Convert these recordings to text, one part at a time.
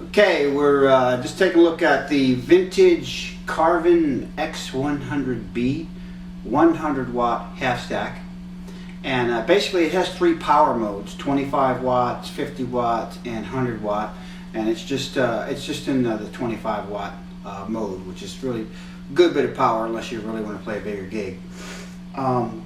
Okay, we're just taking a look at the vintage Carvin X100B 100 watt half stack, and basically it has three power modes: 25 watts, 50 watts, and 100 watt. And it's just in the 25 watt mode, which is really a good bit of power unless you really want to play a bigger gig.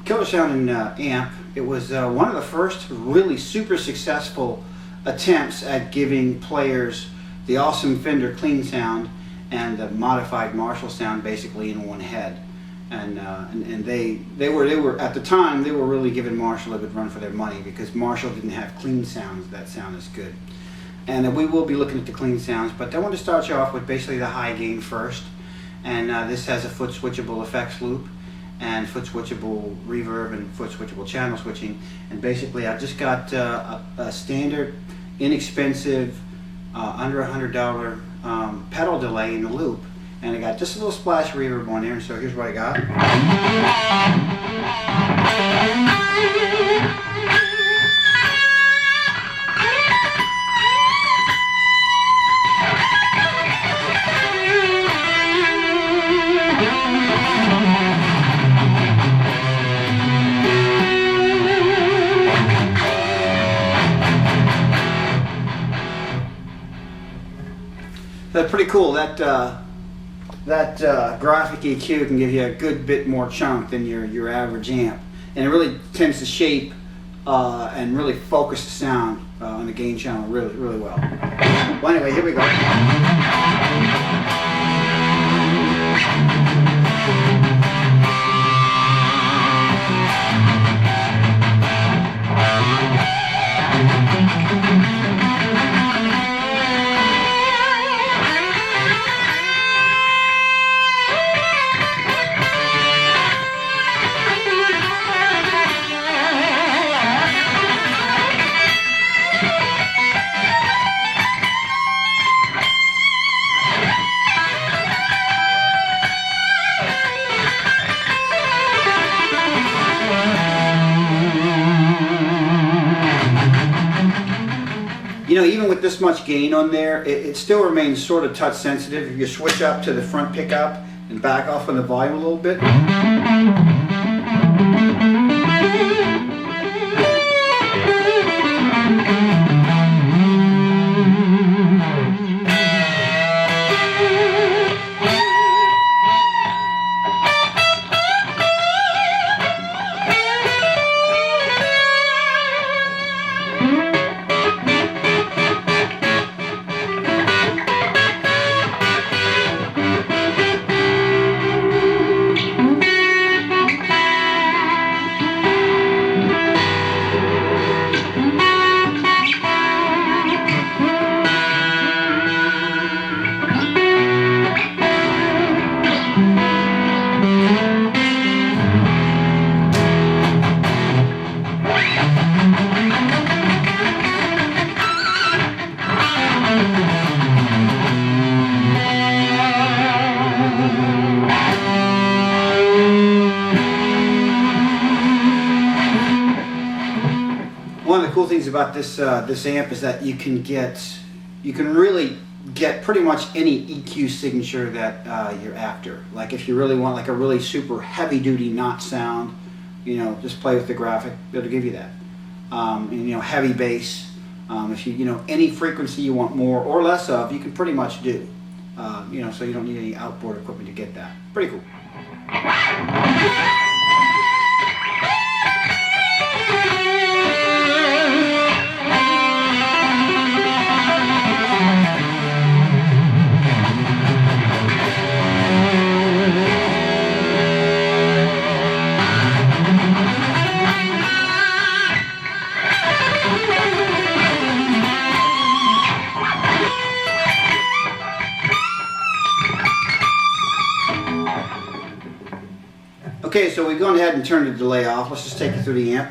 Killer sounding amp. It was one of the first really super successful attempts at giving players the awesome Fender clean sound and the modified Marshall sound basically in one head. And they were at the time, they were really giving Marshall a good run for their money, because Marshall didn't have clean sounds that sound as good. And we will be looking at the clean sounds, but I want to start you off with basically the high gain first. And this has a foot switchable effects loop and foot switchable reverb and foot switchable channel switching. And basically I've just got a standard, inexpensive, under $100 pedal delay in the loop, and I got just a little splash reverb on there. And so here's what I got. That's pretty cool. That graphic EQ can give you a good bit more chunk than your average amp, and it really tends to shape and really focus the sound on the gain channel really well. Well, anyway, here we go. You know, even with this much gain on there, it still remains sort of touch sensitive. If you switch up to the front pickup and back off on the volume a little bit. One of the cool things about this this amp is that you can really get pretty much any EQ signature that you're after. Like if you really want like a really super heavy duty knot sound, you know, just play with the graphic, it'll give you that. And you know, heavy bass, if you know any frequency you want more or less of, you can pretty much do. You know, so you don't need any outboard equipment to get that. Pretty cool. Okay, so we've gone ahead and turned the delay off. Let's just take you through the amp.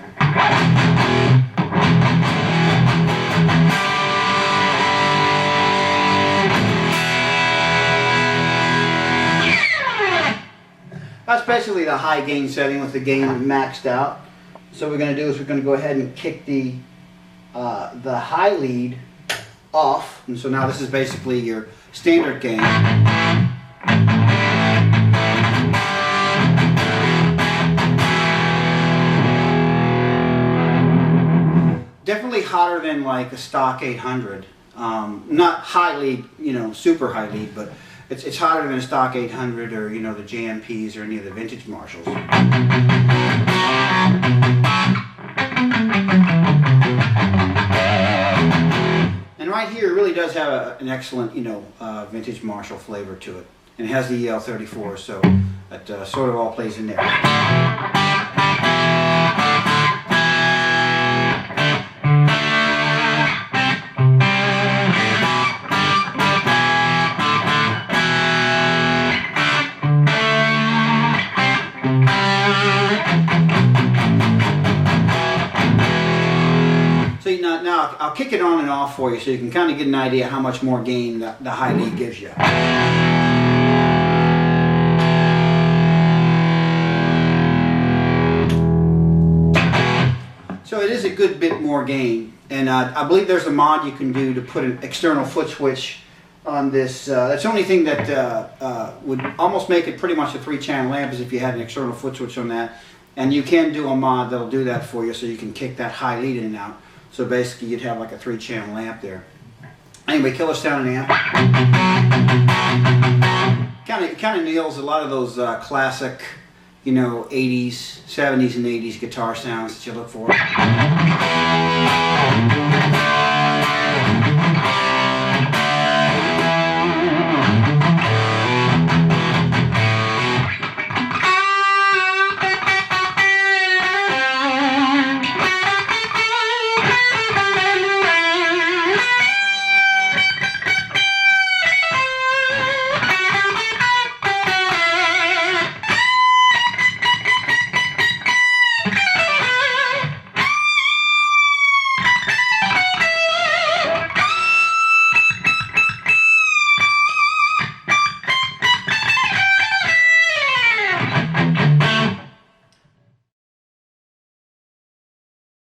That's basically the high gain setting with the gain maxed out. So what we're going to do is we're going to go ahead and kick the high lead off, and so now this is basically your standard gain. Definitely hotter than like a stock 800. Not high lead, super high lead, but it's hotter than a stock 800 or the JMPs or any of the vintage Marshalls. And right here it really does have an excellent vintage Marshall flavor to it, and it has the EL34, so that sort of all plays in there. Now I'll kick it on and off for you so you can kind of get an idea how much more gain the high lead gives you. So it is a good bit more gain, and I believe there's a mod you can do to put an external foot switch on this. That's the only thing that would almost make it pretty much a 3-channel amp is if you had an external foot switch on that, and you can do a mod that'll do that for you so you can kick that high lead in and out. So basically you'd have like a 3-channel amp there. Anyway, killer sounding amp. Kind of nails a lot of those classic, 80s, 70s and 80s guitar sounds that you look for.